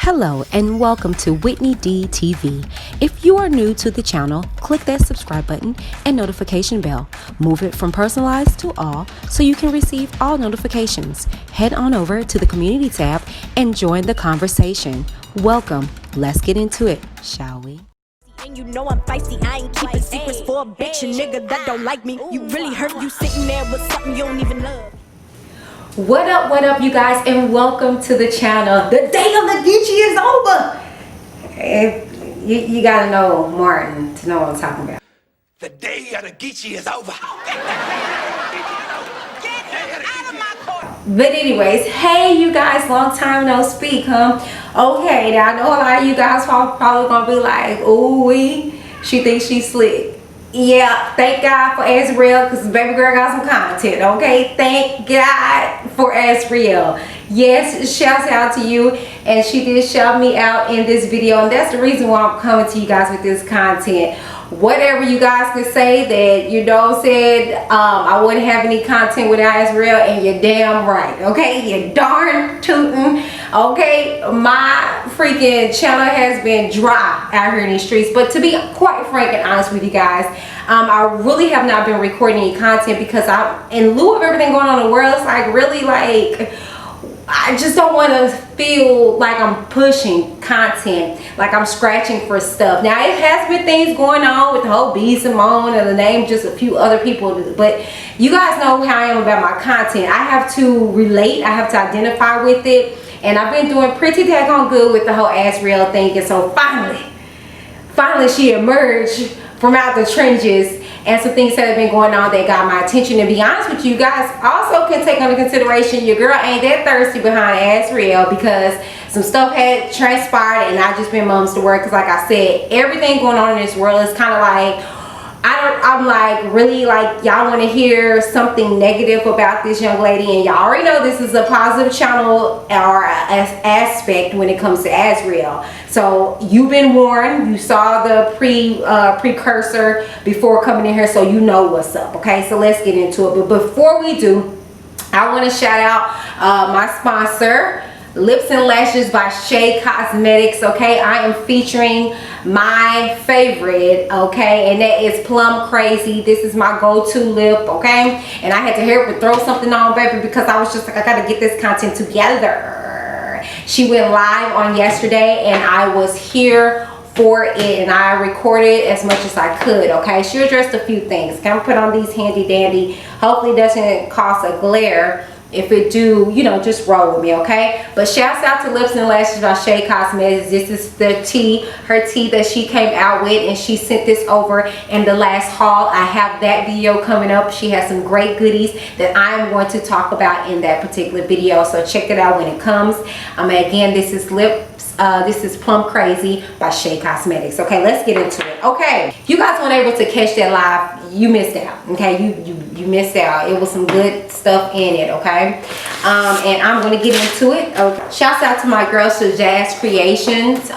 Hello and welcome to Whitney D TV. If you are new to the channel, click that subscribe button and notification bell. Move it from personalized to all so you can receive all notifications. Head on over to the community tab and join the conversation. Welcome. Let's get into it, shall we? And you know I'm feisty, I ain't keeping secrets for a bitch, a nigga that don't like me. You really hurt, you sitting there with something you don't even love. What up, you guys, and welcome to the channel. The day of the Geechee is over. You gotta know Martin to know what I'm talking about. The day of the Geechee is over. But anyways, hey you guys, long time no speak, huh? Okay, now I know a lot of you guys probably gonna be like, ooh, she thinks she's slick. Yeah, thank God for AZRIEL, because baby girl got some content, okay? Thank God for AZRIEL. Yes, shouts out to you, and she did shout me out in this video, and that's the reason why I'm coming to you guys with this content. Whatever you guys could say that, you know, said I wouldn't have any content without AZRIEL, and you're damn right, okay? You're darn tootin', okay? My freaking channel has been dry out here in these streets, but to be quite frank and honest with you guys, I really have not been recording any content because in lieu of everything going on in the world, it's like really like I just don't want to feel like I'm pushing content, like I'm scratching for stuff. Now, it has been things going on with the whole B. Simone and the name just a few other people, but you guys know how I am about my content. I have to relate, I have to identify with it, and I've been doing pretty daggone good with the whole AZRIEL thing, and so finally she emerged from out the trenches, and some things that have been going on that got my attention. And to be honest with you guys, also can take under consideration your girl ain't that thirsty behind AZRIEL, because some stuff had transpired and I just been mums to work, because like I said, everything going on in this world is kind of like I'm like, really, like, y'all want to hear something negative about this young lady, and y'all already know this is a positive channel or aspect when it comes to AZRIEL. So you've been warned, you saw the precursor before coming in here, so you know what's up. Okay, so let's get into it. But before we do, I want to shout out my sponsor, Lips and Lashes by Shea Cosmetics. Okay, I am featuring my favorite, okay, and that is Plum Crazy. This is my go-to lip, okay, and I had to hurry up and throw something on, baby, because I was just like, I gotta get this content together. She went live on yesterday and I was here for it, and I recorded as much as I could. Okay, she addressed a few things. Can I put on these handy dandy, hopefully it doesn't cause a glare. If it do, you know, just roll with me, okay? But shouts out to Lips and Lashes by Shea Cosmetics. This is the tea, her tea that she came out with, and she sent this over in the last haul. I have that video coming up. She has some great goodies that I'm going to talk about in that particular video, so check it out when it comes. Again, this is this is Plum Crazy by Shea Cosmetics. Okay, let's get into it. Okay, if you guys weren't able to catch that live, you missed out. Okay, you missed out. It was some good stuff in it. Okay, and I'm gonna get into it. Okay. Shouts out to my girl Jazz Creations.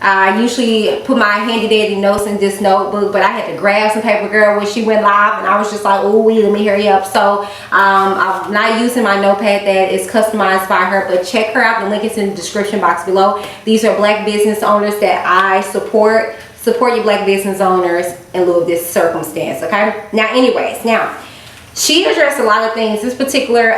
I usually put my handy dandy notes in this notebook, but I had to grab some paper, girl, when she went live, and I was just like, oh, let me hurry up. So I'm not using my notepad that is customized by her, but check her out. The link is in the description box below. These are black business owners that I support your black business owners in lieu of this circumstance. Okay, now anyways, she addressed a lot of things. This particular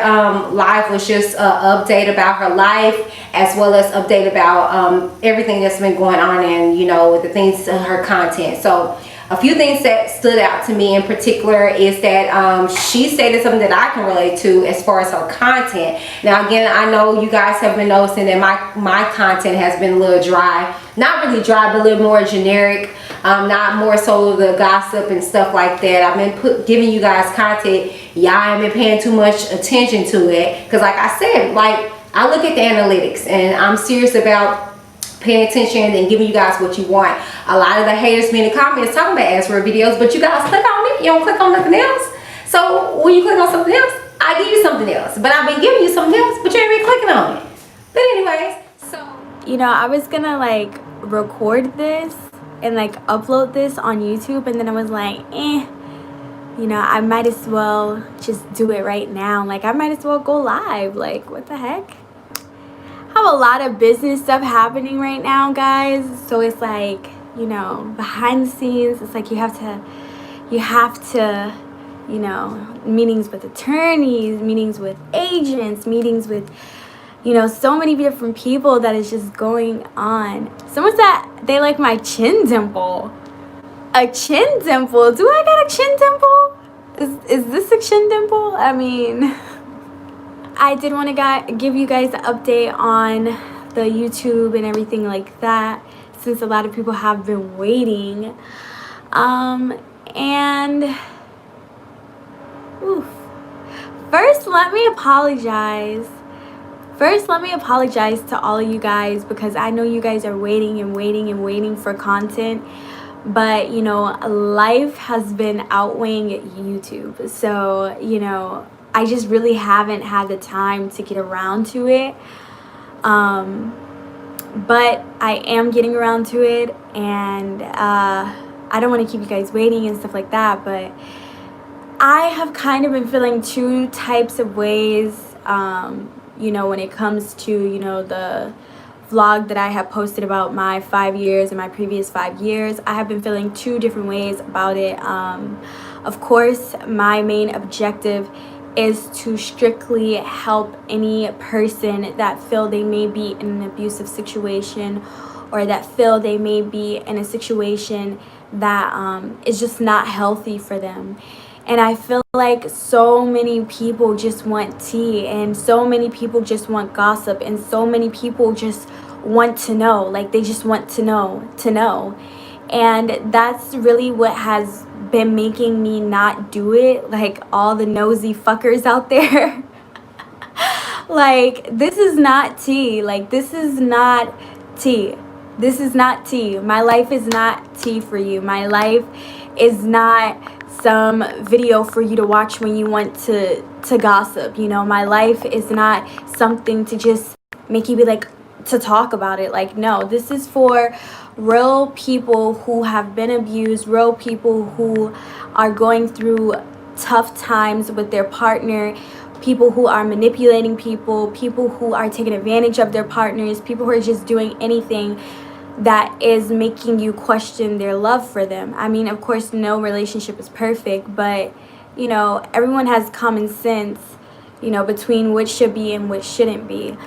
live was just an update about her life, as well as update about everything that's been going on, and you know, with the things, her content. So a few things that stood out to me in particular is that she stated something that I can relate to as far as her content. Now again, I know you guys have been noticing that my content has been a little dry. Not really dry, but a little more generic. Not more so the gossip and stuff like that. I've been giving you guys content. Y'all ain't been paying too much attention to it, because like I said, like, I look at the analytics and I'm serious about paying attention and giving you guys what you want. A lot of the haters be in the comments talking about AZRIEL videos, but you guys click on it, you don't click on nothing else. So when you click on something else, I give you something else. But I've been giving you something else, but you ain't been clicking on it. But anyways, so you know, I was gonna like record this and like upload this on YouTube, and then I was like, you know, I might as well just do it right now. Like, I might as well go live. Like, what the heck? have a lot of business stuff happening right now, guys. So it's like, you know, behind the scenes, it's like you have to, you know, meetings with attorneys, meetings with agents, meetings with, you know, so many different people that is just going on. Someone said they like my chin dimple. A chin dimple? Do I got a chin dimple? Is this a chin dimple? I mean, I did want to give you guys an update on the YouTube and everything like that, since a lot of people have been waiting. And oof. First, let me apologize to all of you guys, because I know you guys are waiting for content. But, you know, life has been outweighing YouTube. So, you know, I just really haven't had the time to get around to it. But I am getting around to it. And I don't want to keep you guys waiting and stuff like that. But I have kind of been feeling two types of ways, you know, when it comes to, you know, the vlog that I have posted about my 5 years and my previous 5 years. I have been feeling two different ways about it. Of course, my main objective is to strictly help any person that feel they may be in an abusive situation, or that feel they may be in a situation that is just not healthy for them. And I feel like so many people just want tea, and so many people just want gossip, and so many people just want to know. Like, they just want to know. And that's really what has been making me not do it. Like, all the nosy fuckers out there. Like, this is not tea. Like, this is not tea. This is not tea. My life is not tea for you. My life is not some video for you to watch when you want to gossip. You know, my life is not something to just make you be like, to talk about it. Like, no, this is for real people who have been abused, real people who are going through tough times with their partner, people who are manipulating people, people who are taking advantage of their partners, people who are just doing anything that is making you question their love for them. I mean, of course, no relationship is perfect, but, you know, everyone has common sense, you know, between what should be and what shouldn't be.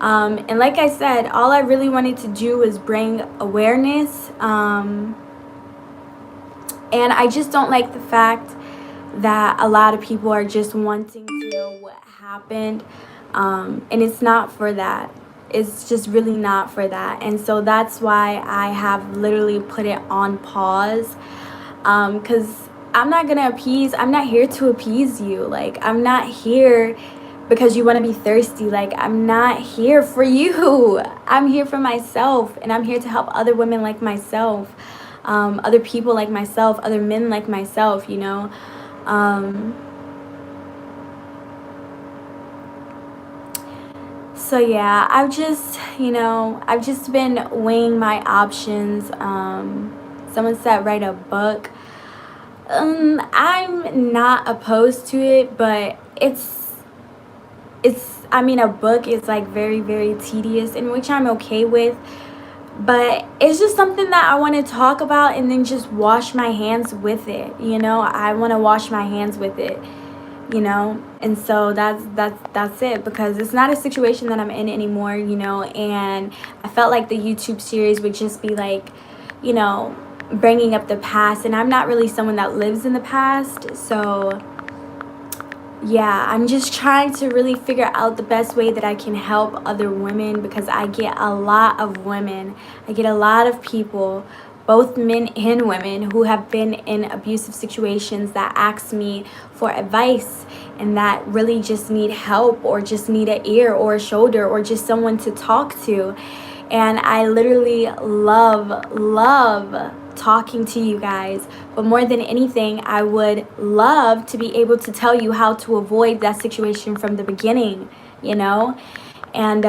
And like I said, all I really wanted to do was bring awareness. And I just don't like the fact that a lot of people are just wanting to know what happened. And it's not for that. It's just really not for that. And so that's why I have literally put it on pause. Because I'm not here to appease you. Like, I'm not here because you want to be thirsty. Like, I'm not here for you. I'm here for myself, and I'm here to help other women like myself, other people like myself, other men like myself, you know. So yeah, I've just been weighing my options. Someone said write a book. I'm not opposed to it, but a book is like very, very tedious, in which I'm okay with. But it's just something that I want to talk about and then just wash my hands with it. You know, I want to wash my hands with it, you know. And so that's it, because it's not a situation that I'm in anymore, you know. And I felt like the YouTube series would just be like, you know, bringing up the past, and I'm not really someone that lives in the past. So yeah, I'm just trying to really figure out the best way that I can help other women, because I get a lot of women, I get a lot of people, both men and women, who have been in abusive situations that ask me for advice, and that really just need help, or just need an ear or a shoulder, or just someone to talk to. And I literally love talking to you guys, but more than anything, I would love to be able to tell you how to avoid that situation from the beginning, you know. And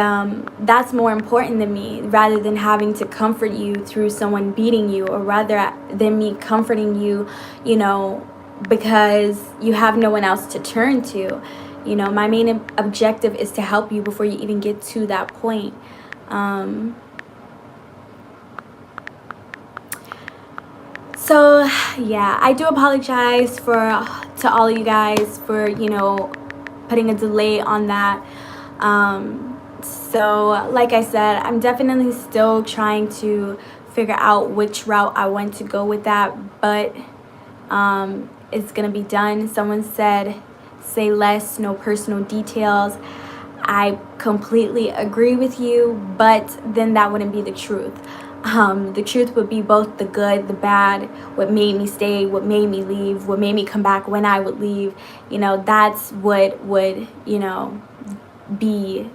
that's more important than me, rather than having to comfort you through someone beating you, or rather than me comforting you, you know, because you have no one else to turn to. You know, my main objective is to help you before you even get to that point. So yeah, I do apologize to all of you guys for, you know, putting a delay on that. So like I said, I'm definitely still trying to figure out which route I want to go with that, but it's gonna be done. Someone said say less, no personal details. I completely agree with you, but then that wouldn't be the truth. The truth would be both the good, the bad, what made me stay, what made me leave, what made me come back when I would leave. You know, that's what would, you know, be,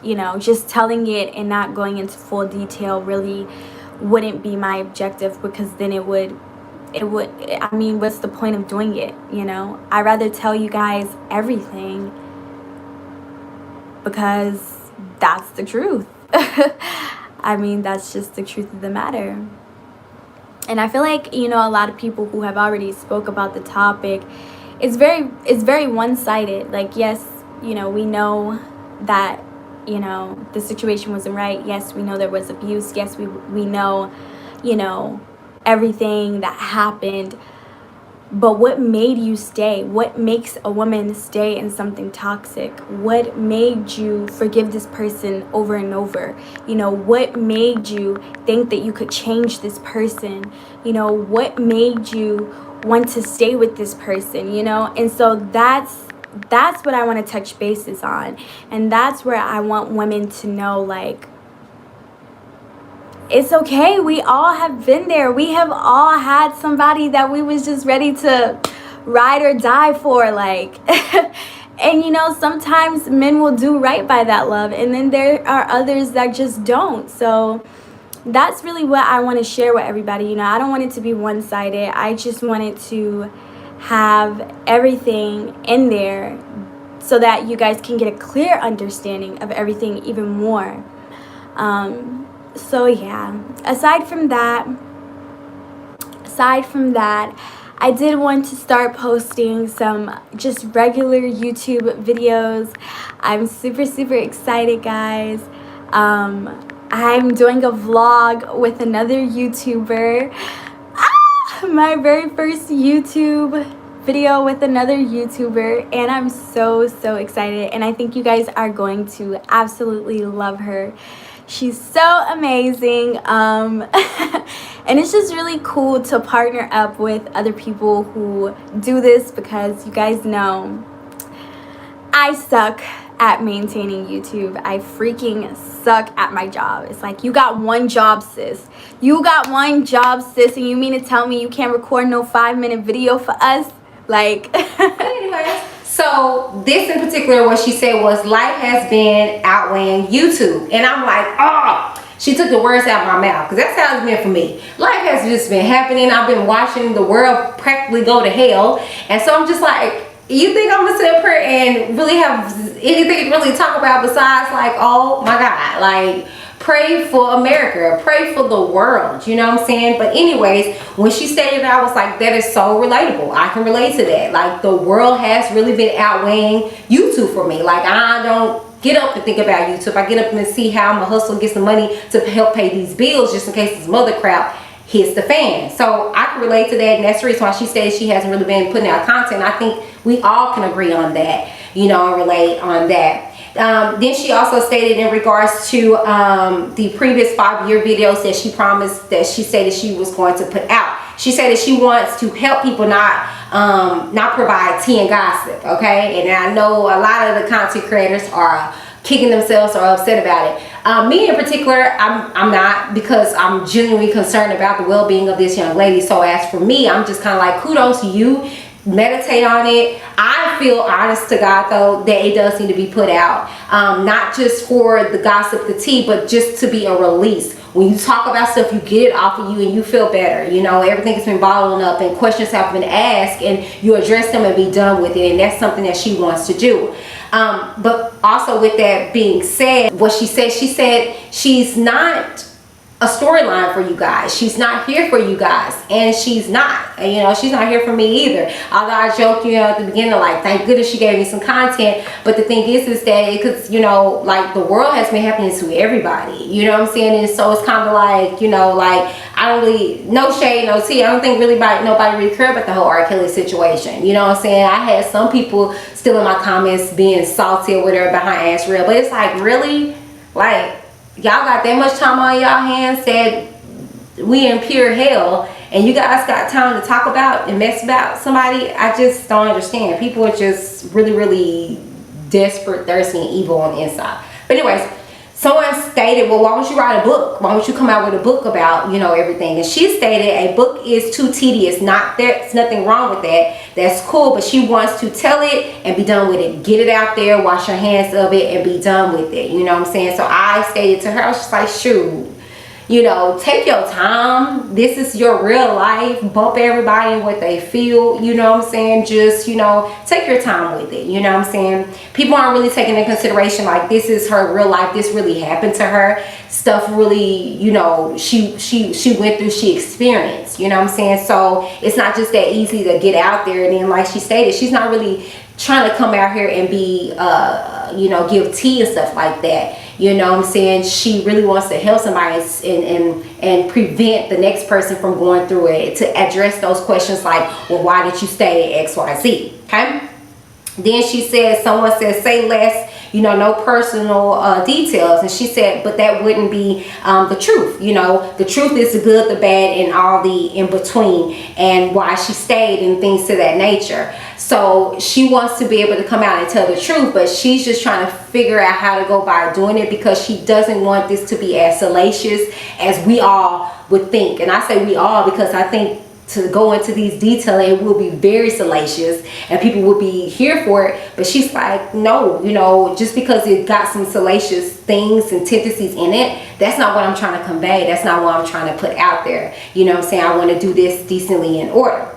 you know, just telling it and not going into full detail really wouldn't be my objective, because then it would, I mean, what's the point of doing it, you know? I'd rather tell you guys everything because that's the truth. I mean, that's just the truth of the matter. And I feel like, you know, a lot of people who have already spoke about the topic, it's very one-sided. Like, yes, you know, we know that, you know, the situation wasn't right. Yes, we know there was abuse. Yes, we know, you know, everything that happened. But what made you stay? What makes a woman stay in something toxic? What made you forgive this person over and over? You know, what made you think that you could change this person? You know, what made you want to stay with this person, you know? And so that's what I want to touch bases on. And that's where I want women to know, like, it's okay. We all have been there. We have all had somebody that we was just ready to ride or die for, like. And, you know, sometimes men will do right by that love, and then there are others that just don't. So that's really what I want to share with everybody. You know, I don't want it to be one-sided. I just want it to have everything in there so that you guys can get a clear understanding of everything even more. So yeah, aside from that, I did want to start posting some just regular YouTube videos. I'm super excited, guys. I'm doing a vlog with another YouTuber. My very first YouTube video with another YouTuber, and I'm so excited, and I think you guys are going to absolutely love her. She's so amazing, and it's just really cool to partner up with other people who do this, because you guys know I suck at maintaining YouTube. I freaking suck at my job. It's like, you got one job, sis. You got one job, sis, and you mean to tell me you can't record no 5-minute video for us? Like, anyways. So this in particular, what she said was, life has been outweighing YouTube. And I'm like, oh, she took the words out of my mouth, because that's how it's been for me. Life has just been happening. I've been watching the world practically go to hell. And so I'm just like, you think I'm gonna sit up here and really have anything to really talk about besides, like, oh my God, like, pray for America, pray for the world, you know what I'm saying? But anyways, when she stated that, I was like, that is so relatable. I can relate to that. Like, the world has really been outweighing YouTube for me. Like, I don't get up and think about YouTube. I get up and see how I'm gonna hustle and get some money to help pay these bills, just in case this mother crap hits the fan. So I can relate to that, and that's the reason why she stated she hasn't really been putting out content. I think we all can agree on that, you know, and relate on that. Then she also stated in regards to the previous 5-year videos that she promised, that she said that she was going to put out. She said that she wants to help people, not provide tea and gossip, okay? And I know a lot of the content creators are kicking themselves or upset about it. Me in particular, I'm not, because I'm genuinely concerned about the well-being of this young lady. So as for me, I'm just kind of like, kudos to you. Meditate on it. I feel, honest to God though, that it does need to be put out, not just for the gossip, the tea, but just to be a release. When you talk about stuff, you get it off of you and you feel better. You know, everything has been bottling up and questions have been asked, and you address them and be done with it. And that's something that she wants to do. But also, with that being said, what she said she's not a storyline for you guys. She's not here for you guys, and she's not, you know, she's not here for me either. Although I joked, you know, at the beginning, like, thank goodness she gave me some content. But the thing is that because, you know, like, the world has been happening to everybody, you know what I'm saying? And so it's kind of like, you know, like, I don't really, no shade, no tea, I don't think really nobody really cared about the whole R. Kelly situation, you know what I'm saying? I had some people still in my comments being salty or whatever behind AZRIEL, but it's like, really, like, y'all got that much time on y'all hands that we in pure hell, and you guys got time to talk about and mess about somebody? I just don't understand. People are just really, really desperate, thirsty, and evil on the inside. But anyways, someone stated, well, why don't you write a book? Why don't you come out with a book about, you know, everything? And she stated a book is too tedious. There's nothing wrong with that. That's cool, but she wants to tell it and be done with it. Get it out there, wash your hands of it, and be done with it. You know what I'm saying? So I stated to her, I was just like, shoot, you know, take your time. This is your real life. Bump everybody and what they feel. You know what I'm saying? Just, you know, take your time with it. You know what I'm saying? People aren't really taking into consideration, like, this is her real life. This really happened to her. Stuff really, you know, she went through, she experienced. You know what I'm saying? So it's not just that easy to get out there. And then, like she stated, she's not really trying to come out here and be, you know, give tea and stuff like that. You know what I'm saying? She really wants to help somebody and prevent the next person from going through it, to address those questions like, well, why did you stay at XYZ? Okay? Then she said, someone said, say less, you know, no personal details. And she said, but that wouldn't be the truth. You know, the truth is the good, the bad, and all the in between, and why she stayed and things to that nature. So she wants to be able to come out and tell the truth, but she's just trying to figure out how to go by doing it, because she doesn't want this to be as salacious as we all would think. And I say we all because I think to go into these details, it will be very salacious and people will be here for it. But she's like, no, you know, just because it got some salacious things and tendencies in it, that's not what I'm trying to convey. That's not what I'm trying to put out there. You know what I'm saying? I want to do this decently in order.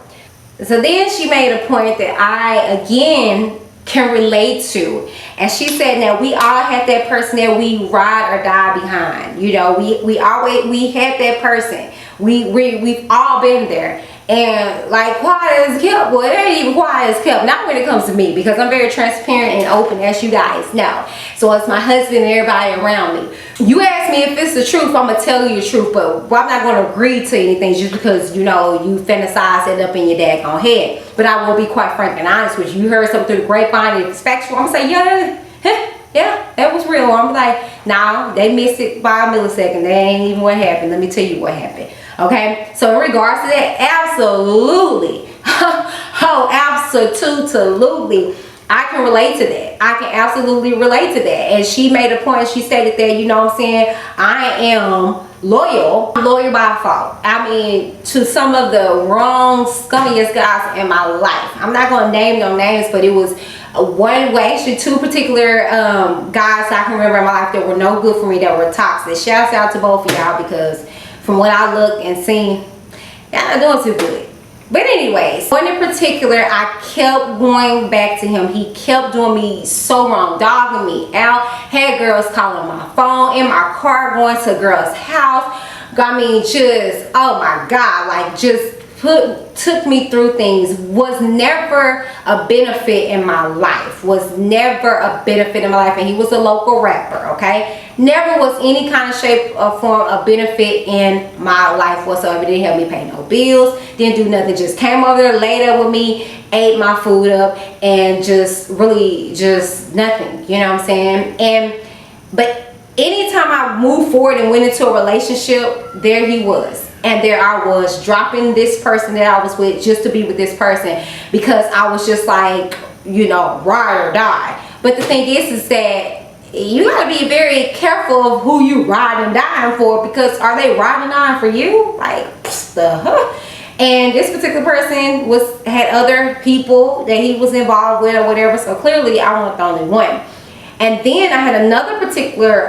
So then she made a point that I, again, can relate to. And she said, now, we all had that person that we ride or die behind. You know, we had that person. We've all been there. And like, quiet as kept, well, it ain't even quiet as kept. Not when it comes to me, because I'm very transparent and open, as you guys know. So it's my husband and everybody around me. You ask me if it's the truth, I'm gonna tell you the truth, but I'm not gonna agree to anything just because, you know, you fantasize it up in your daggone head. But I will be quite frank and honest with you. You heard something through the grapevine and it's factual, I'm gonna say, yeah, that was real. I'm like, nah, they missed it by a millisecond. That ain't even what happened. Let me tell you what happened. Okay, so in regards to that, absolutely, oh, absolutely, I can relate to that. I can absolutely relate to that. And she made a point. She stated that, you know what I'm saying, I am loyal by default. I mean, to some of the wrong, scummiest guys in my life. I'm not going to name no names, but it was one way, actually two particular guys I can remember in my life that were no good for me, that were toxic. Shouts out to both of y'all, because from what I look and seen, y'all not doing too good. But anyways, one in particular, I kept going back to him. He kept doing me so wrong, dogging me out. Had girls calling my phone, in my car, going to a girl's house. I mean, just, oh my God, like just took me through things. Was never a benefit in my life. Was never a benefit in my life. And he was a local rapper, okay? Never was any kind of shape or form of benefit in my life whatsoever. Didn't help me pay no bills. Didn't do nothing. Just came over there, laid up with me, ate my food up, and just really just nothing. You know what I'm saying? But anytime I moved forward and went into a relationship, there he was. And there I was, dropping this person that I was with just to be with this person, because I was just like, you know, ride or die. But the thing is that you gotta be very careful of who you ride and dying for, because are they riding and dying for you? Like, and this particular person had other people that he was involved with or whatever, so clearly I wasn't the only one. And then I had another particular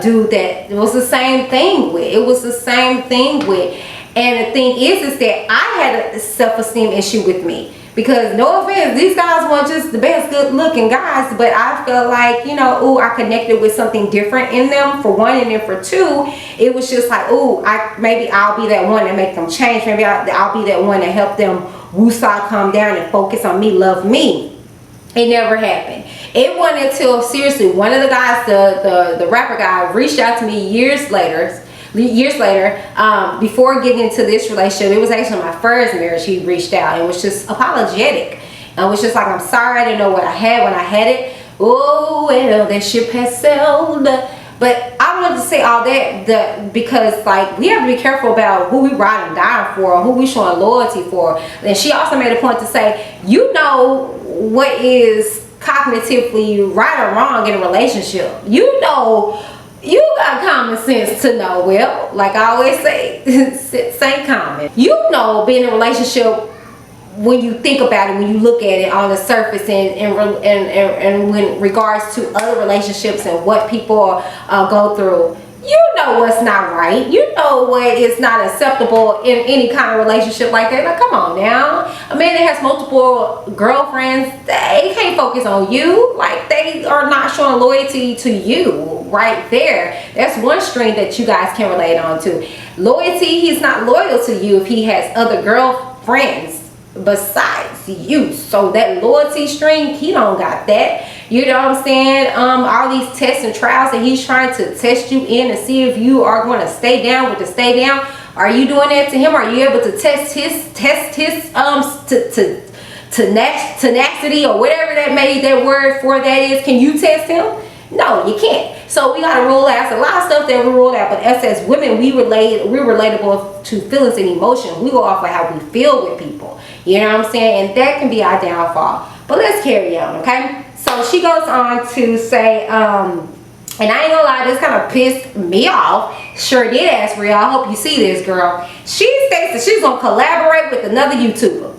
dude that it was the same thing with. It was the same thing with. And the thing is that I had a self-esteem issue with me. Because no offense, these guys weren't just the best good looking guys, but I felt like, you know, ooh, I connected with something different in them, for one, and then for two, it was just like, ooh, maybe I'll be that one that make them change. Maybe I'll be that one that help them woosah, calm down and focus on me, love me. It never happened. It wasn't until, seriously, one of the guys, the rapper guy, reached out to me years later, before getting into this relationship. It was actually my first marriage. He reached out and was just apologetic and was just like, I'm sorry, I didn't know what I had when I had it. Oh well, that ship has sailed. But I wanted to say all that because like we have to be careful about who we ride and die for, who we showing loyalty for. And she also made a point to say, you know what is cognitively right or wrong in a relationship. You know, you got common sense to know. Well, like I always say, say common. You know, being in a relationship, when you think about it, when you look at it on the surface, and when regards to other relationships and what people go through, you know what's not right. You know what is not acceptable in any kind of relationship like that. Like, come on now. A man that has multiple girlfriends, they can't focus on you. Like, they are not showing loyalty to you right there. That's one string that you guys can relate on to. Loyalty, he's not loyal to you if he has other girlfriends besides you. So that loyalty string, he don't got that. You know what I'm saying? All these tests and trials that he's trying to test you in and see if you are going to stay down with the stay down. Are you doing that to him? Are you able to test his tenacity or whatever that word for that is? Can you test him? No, you can't. So we gotta rule out a lot of stuff that we rule out. But us as women, we're relatable to feelings and emotion. We go off of how we feel with people. You know what I'm saying? And that can be our downfall. But let's carry on, okay? So she goes on to say, and I ain't gonna lie, this kind of pissed me off. Sure did, AZRIEL. I hope you see this, girl. She states that she's gonna collaborate with another YouTuber,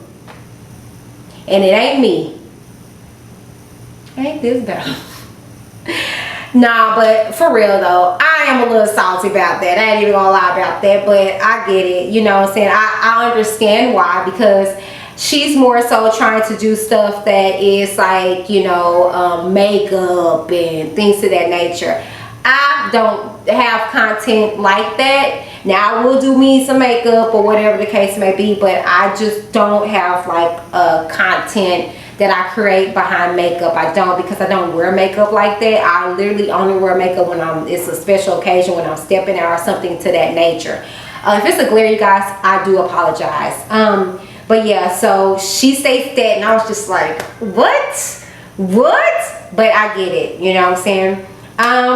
and it ain't me. Ain't this better? Nah, but for real though, I am a little salty about that. I ain't even gonna lie about that, but I get it. You know what I'm saying? I understand why, because she's more so trying to do stuff that is like, you know, makeup and things of that nature. I don't have content like that. Now I will do me some makeup or whatever the case may be, but I just don't have like content that I create behind makeup. I don't, because I don't wear makeup like that. I literally only wear makeup when it's a special occasion, when I'm stepping out or something to that nature. If it's a glare, you guys, I do apologize. But yeah, so she states that, and I was just like, what? But I get it, you know what I'm saying?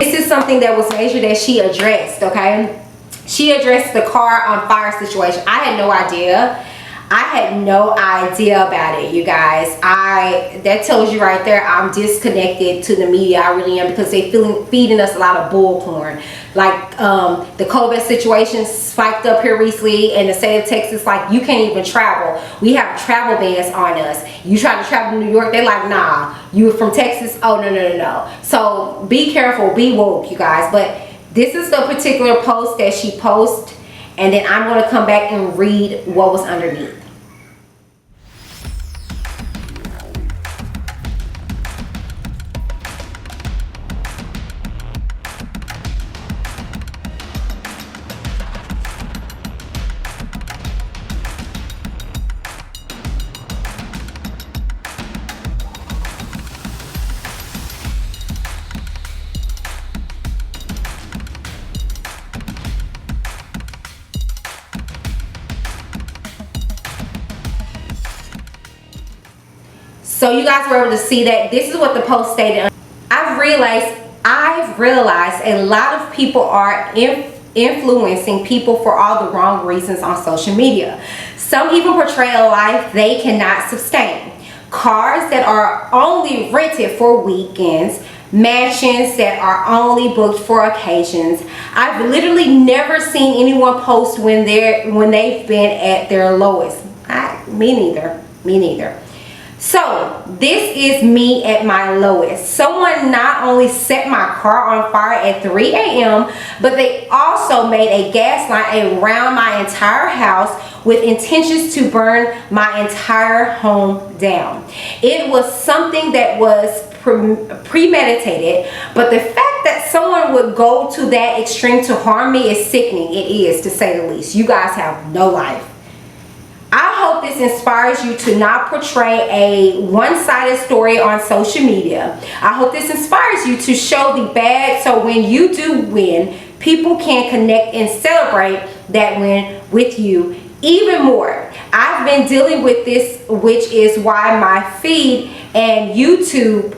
This is something that was major that she addressed, okay? She addressed the car on fire situation. I had no idea. I had no idea about it, you guys. That tells you right there, I'm disconnected to the media. I really am, because they feeding us a lot of bullcorn. Like the COVID situation spiked up here recently in the state of Texas. Like, you can't even travel. We have travel bans on us. You try to travel to New York, they're like, nah, you from Texas? Oh, no. So be careful, be woke, you guys. But this is the particular post that she posted, and then I'm going to come back and read what was underneath. So you guys were able to see that this is what the post stated. I've realized a lot of people are influencing people for all the wrong reasons on social media. Some even portray a life they cannot sustain. Cars that are only rented for weekends, mansions that are only booked for occasions. I've literally never seen anyone post when they've been at their lowest. Me neither. So this is me at my lowest. Someone not only set my car on fire at 3 a.m., but they also made a gas line around my entire house with intentions to burn my entire home down. It was something that was premeditated, but the fact that someone would go to that extreme to harm me is sickening. It is, to say the least. You guys have no life. I hope this inspires you to not portray a one-sided story on social media. I hope this inspires you to show the bad, so when you do win, people can connect and celebrate that win with you even more. I've been dealing with this, which is why my feed and YouTube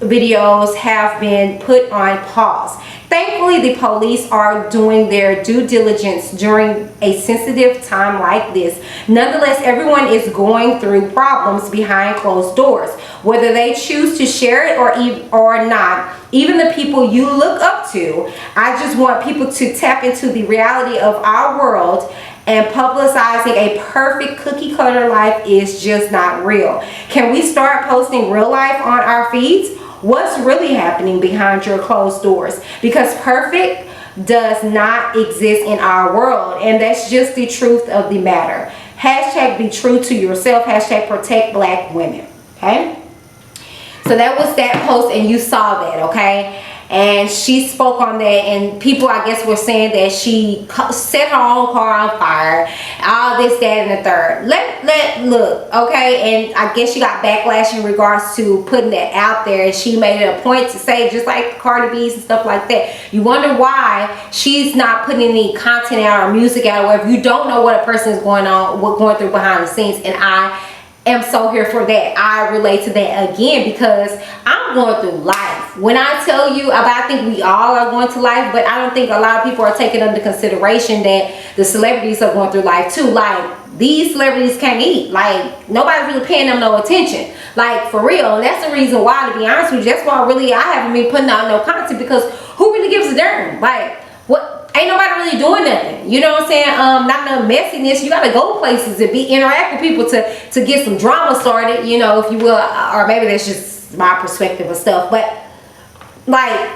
videos have been put on pause. Thankfully, the police are doing their due diligence during a sensitive time like this. Nonetheless, everyone is going through problems behind closed doors, whether they choose to share it or not. Even the people you look up to. I just want people to tap into the reality of our world, and publicizing a perfect cookie cutter life is just not real. Can we start posting real life on our feeds? What's really happening behind your closed doors? Because perfect does not exist in our world, and that's just the truth of the matter. Hashtag be true to yourself. Hashtag protect black women. Okay, so that was that post, and you saw that. Okay, and she spoke on that, and people, I guess, were saying that she set her own car on fire, all this, that, and the third. Look, okay, and I guess she got backlash in regards to putting that out there, and she made it a point to say, just like Cardi B's and stuff like that, you wonder why she's not putting any content out or music out, or if you don't know what a person is going through behind the scenes. And I am so here for that. I relate to that again, because I'm going through life. When I tell you, I think we all are going through life, but I don't think a lot of people are taking under consideration that the celebrities are going through life too. Like, these celebrities can't eat. Like, nobody's really paying them no attention. Like, for real. And that's the reason why, to be honest with you, that's why really I haven't been putting out no content, because who really gives a darn? Like, what? Ain't nobody really doing nothing. You know what I'm saying? Not no messiness. You gotta go places and interact with people to get some drama started, you know, if you will. Or maybe that's just my perspective of stuff. But like,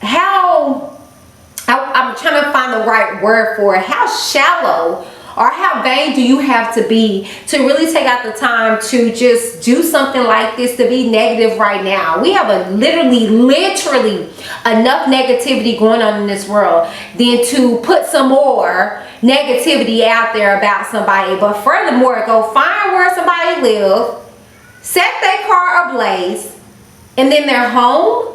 how, I'm trying to find the right word for it. How shallow or how vain do you have to be to really take out the time to just do something like this, to be negative right now? We have literally enough negativity going on in this world than to put some more negativity out there about somebody. But furthermore, go find where somebody lives, set their car ablaze, and then they're home.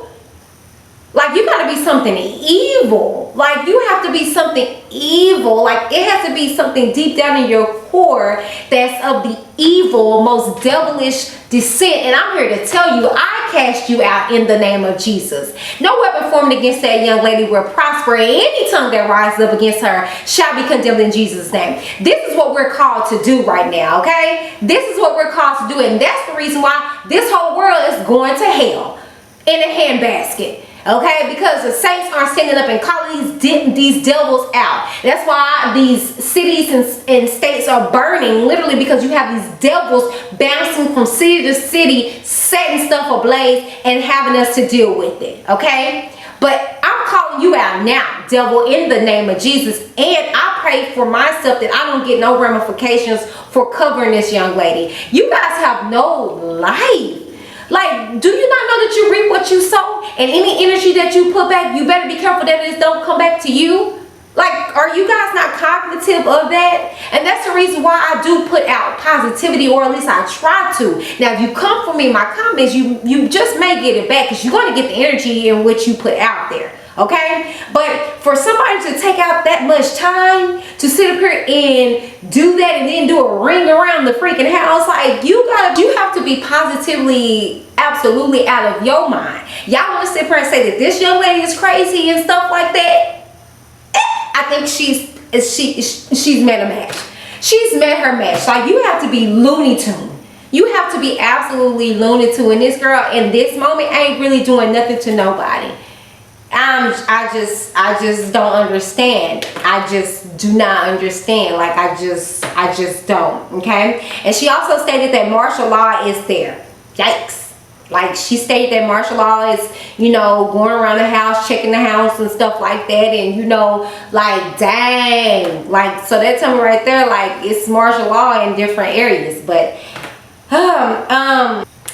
Like, you gotta be something evil. Like, you have to be something evil. Like, it has to be something deep down in your core that's of the evil, most devilish descent. And I'm here to tell you, I cast you out in the name of Jesus. No weapon formed against that young lady will prosper. Any tongue that rises up against her shall be condemned in Jesus' name. This is what we're called to do right now, okay? This is what we're called to do. And that's the reason why this whole world is going to hell in a handbasket. Okay, because the saints aren't standing up and calling these devils out. That's why these cities and states are burning, literally, because you have these devils bouncing from city to city, setting stuff ablaze and having us to deal with it. Okay, but I'm calling you out now, devil, in the name of Jesus. And I pray for myself that I don't get no ramifications for covering this young lady. You guys have no life. Like, do you not know that you reap what you sow? And any energy that you put back, you better be careful that it don't come back to you. Like, are you guys not cognitive of that? And that's the reason why I do put out positivity, or at least I try to. Now, if you come for me in my comments, you just may get it back, because you're going to get the energy in which you put out there. Okay, but for somebody to take out that much time to sit up here and do that, and then do a ring around the freaking house, like, you have to be positively, absolutely out of your mind. Y'all want to sit here and say that this young lady is crazy and stuff like that? I think she's met a match. She's met her match. Like, you have to be Looney Tune. You have to be absolutely Looney Tune. And this girl in this moment ain't really doing nothing to nobody. I just don't understand. I just do not understand. Like I just don't. Okay. And she also stated that martial law is there. Yikes. Like she stated that martial law is, you know, going around the house, checking the house and stuff like that. And, you know, like, dang. Like, so that tell me right there, like, it's martial law in different areas. But,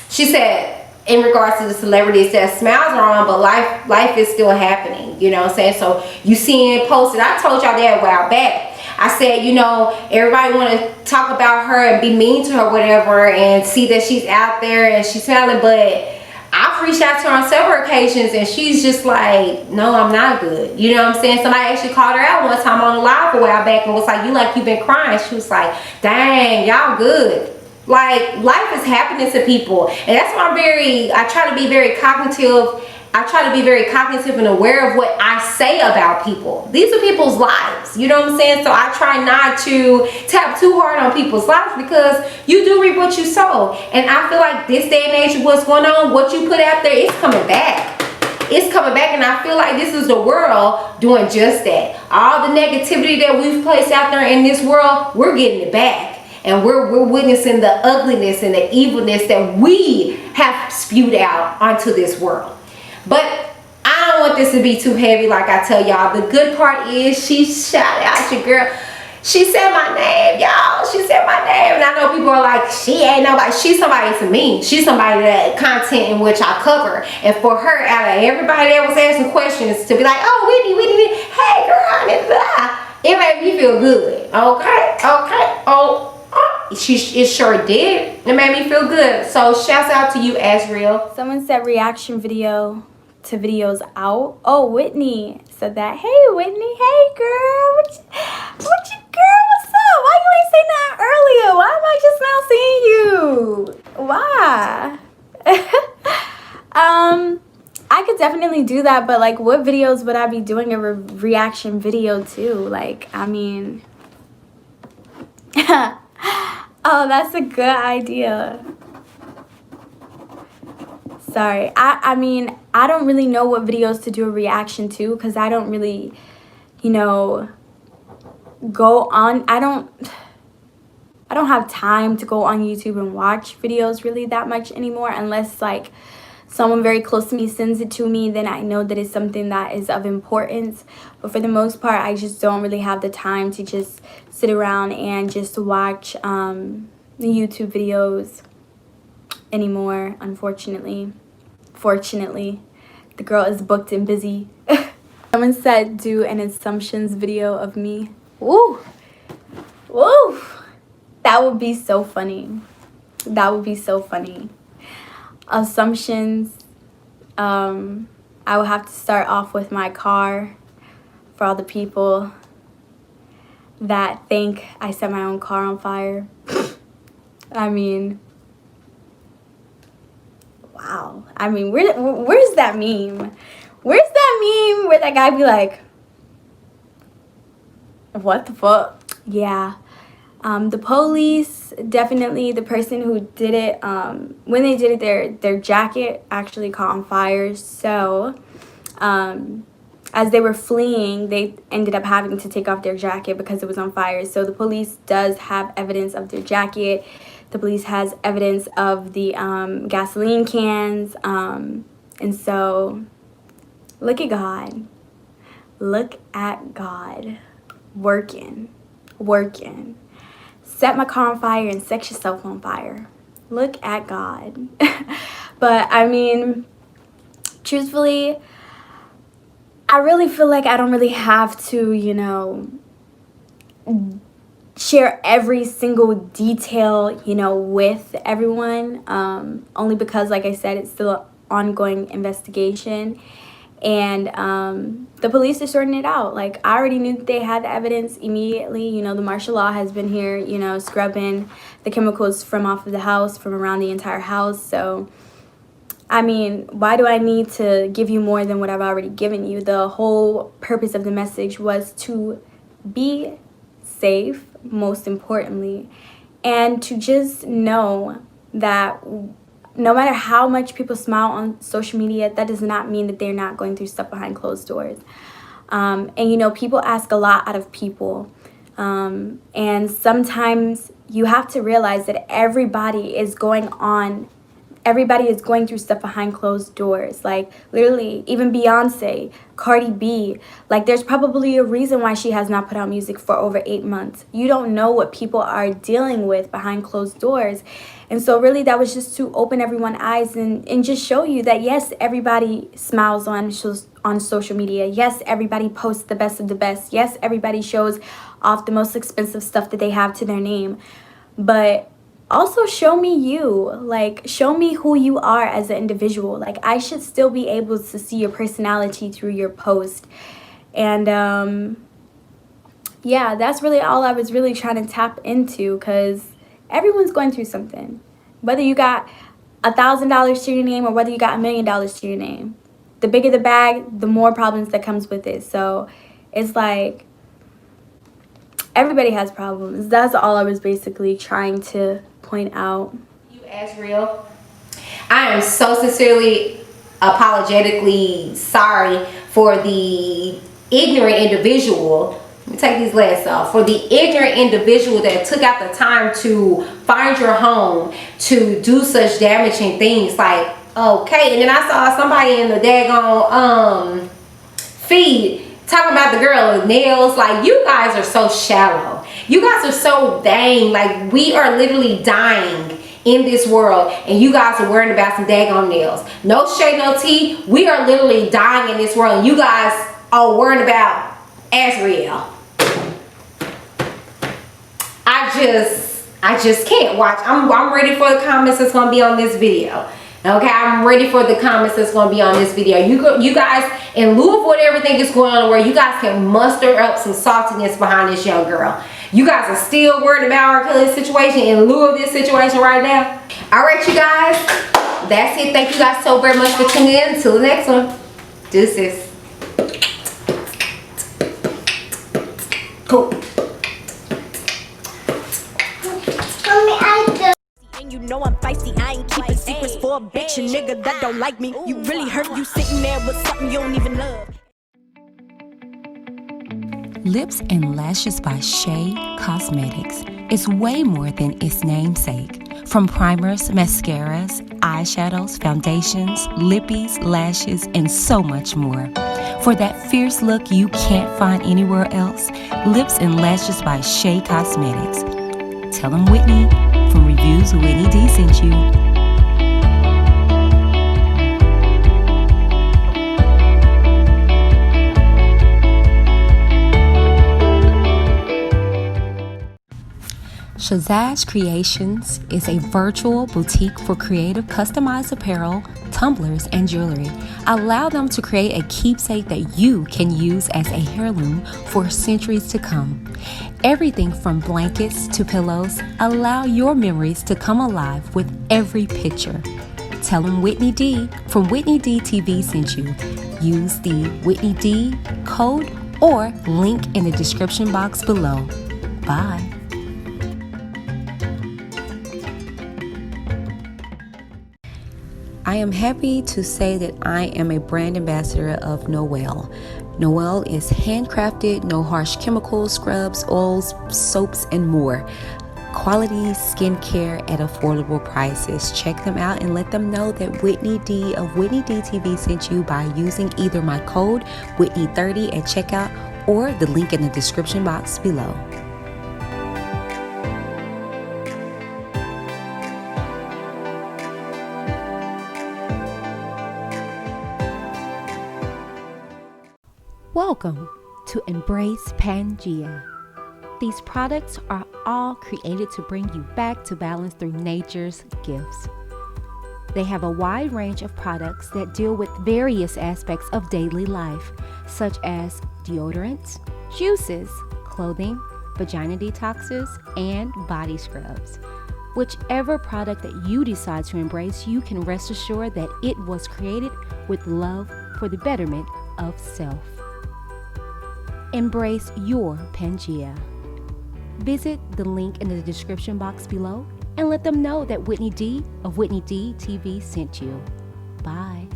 she said, in regards to the celebrities, that smiles are on, but life is still happening. You know what I'm saying? So you see it posted. I told y'all that a while back. I said, you know, everybody want to talk about her and be mean to her, whatever, and see that she's out there and she's selling, but I've reached out to her on several occasions and she's just like, no, I'm not good. You know what I'm saying? Somebody actually called her out one time on the live a while back and was like you've been crying. She was like, dang, y'all good. Like, life is happening to people, and that's why I try to be very cognitive. I try to be very cognitive and aware of what I say about people. These are people's lives, you know what I'm saying? So I try not to tap too hard on people's lives, because you do reap what you sow. And I feel like this day and age of what's going on, what you put out there, it's coming back. It's coming back, and I feel like this is the world doing just that. All the negativity that we've placed out there in this world, we're getting it back. And we're witnessing the ugliness and the evilness that we have spewed out onto this world. But I don't want this to be too heavy, like I tell y'all. The good part is she shout out your girl. She said my name, y'all. She said my name. And I know people are like, she ain't nobody. She's somebody to me. She's somebody that content in which I cover. And for her, out of everybody that was asking questions, to be like, oh, Whitney, hey girl, blah, it made me feel good. Okay. It sure did. It made me feel good. So shouts out to you, AZRIEL. Someone said reaction video to videos out. Oh, Whitney said that. Hey, Whitney. Hey, girl. What you girl? What's up? Why you ain't saying that earlier? Why am I just now seeing you? Why? I could definitely do that, but like, what videos would I be doing a reaction video to? Like, I mean, oh, that's a good idea. Sorry. I mean, I don't really know what videos to do a reaction to, because I don't really, you know, go on. I don't have time to go on YouTube and watch videos really that much anymore, unless like someone very close to me sends it to me, then I know that it's something that is of importance. But for the most part, I just don't really have the time to just sit around and just watch the YouTube videos anymore, unfortunately. Fortunately, the girl is booked and busy. Someone said do an assumptions video of me. Woo! Woo! That would be so funny. That would be so funny. Assumptions, I would have to start off with my car for all the people that think I set my own car on fire. I mean, wow. I mean, where's that meme? Where's that meme where that guy be like, what the fuck? Yeah. The police, definitely the person who did it, when they did it, their jacket actually caught on fire. So, as they were fleeing, they ended up having to take off their jacket because it was on fire. So the police does have evidence of their jacket. The police has evidence of the gasoline cans. And so, look at God. Look at God. Working. Set my car on fire and set yourself on fire. Look at God. But I mean, truthfully, I really feel like I don't really have to, you know, share every single detail, you know, with everyone. Only because, like I said, it's still an ongoing investigation. And the police are sorting it out. Like, I already knew that they had the evidence immediately. You know, the martial law has been here, you know, scrubbing the chemicals from off of the house, from around the entire house. So, I mean, why do I need to give you more than what I've already given you? The whole purpose of the message was to be safe, most importantly, and to just know that no matter how much people smile on social media, that does not mean that they're not going through stuff behind closed doors. And you know, people ask a lot out of people. And sometimes you have to realize that everybody is going through stuff behind closed doors. Like literally, even Beyonce, Cardi B, like there's probably a reason why she has not put out music for over 8 months. You don't know what people are dealing with behind closed doors. And so really that was just to open everyone's eyes and just show you that yes, everybody smiles on social media. Yes, everybody posts the best of the best. Yes, everybody shows off the most expensive stuff that they have to their name. But also show me you, like show me who you are as an individual. Like I should still be able to see your personality through your post. And yeah, that's really all I was really trying to tap into, because everyone's going through something. Whether you got $1,000 to your name or whether you got $1 million to your name, the bigger the bag, the more problems that comes with it. So it's like everybody has problems. That's all I was basically trying to point out. You, AZRIEL, I am so sincerely, apologetically sorry for the ignorant individual. Let me take these glasses off. For the ignorant individual that took out the time to find your home to do such damaging things. Like, okay, and then I saw somebody in the daggone feed talking about the girl with nails. Like, you guys are so shallow. You guys are so dang. Like, we are literally dying in this world, and you guys are worrying about some daggone nails. No shade, no tea. We are literally dying in this world, and you guys are worrying about AZRIEL. I just can't watch. I'm ready for the comments that's gonna be on this video. Okay, I'm ready for the comments that's gonna be on this video. You guys, in lieu of what everything is going on, where you guys can muster up some saltiness behind this young girl. You guys are still worried about R. Kelly's situation in lieu of this situation right now. All right, you guys, that's it. Thank you guys so very much for tuning in. Until the next one, deuces. Cool. And you know I'm feisty, I ain't keeping secrets for a bitch, a nigga that don't like me. You really hurt, you sitting there with something you don't even love. Lips and Lashes by Shea Cosmetics is way more than its namesake. From primers, mascaras, eyeshadows, foundations, lippies, lashes, and so much more. For that fierce look you can't find anywhere else, Lips and Lashes by Shea Cosmetics. Tell them Whitney from Reviews with Whitney D sent you. Shazaj Creations is a virtual boutique for creative customized apparel, tumblers, and jewelry. Allow them to create a keepsake that you can use as a heirloom for centuries to come. Everything from blankets to pillows, allow your memories to come alive with every picture. Tell them Whitney D from Whitney D TV sent you. Use the Whitney D code or link in the description box below. Bye. I am happy to say that I am a brand ambassador of Noel. Noel is handcrafted, no harsh chemicals, scrubs, oils, soaps, and more. Quality skincare at affordable prices. Check them out and let them know that Whitney D of Whitney D TV sent you by using either my code Whitney30 at checkout or the link in the description box below. Welcome to Embrace Pangea. These products are all created to bring you back to balance through nature's gifts. They have a wide range of products that deal with various aspects of daily life, such as deodorants, juices, clothing, vagina detoxes, and body scrubs. Whichever product that you decide to embrace, you can rest assured that it was created with love for the betterment of self. Embrace your Pangea. Visit the link in the description box below and let them know that Whitney D of Whitney D TV sent you. Bye.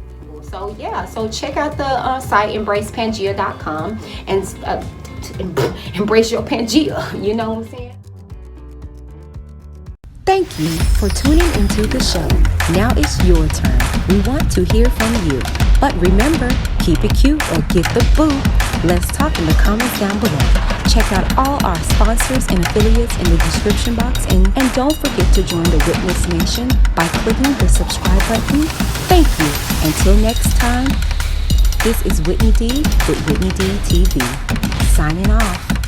So yeah, so check out the site embracepangea.com and embrace your Pangea. You know what I'm saying? Thank you for tuning into the show. Now it's your turn. We want to hear from you. But remember, keep it cute or get the boot. Let's talk in the comments down below. Check out all our sponsors and affiliates in the description box. And don't forget to join the Witness Nation by clicking the subscribe button. Thank you. Until next time, this is Whitney D with Whitney D TV. Signing off.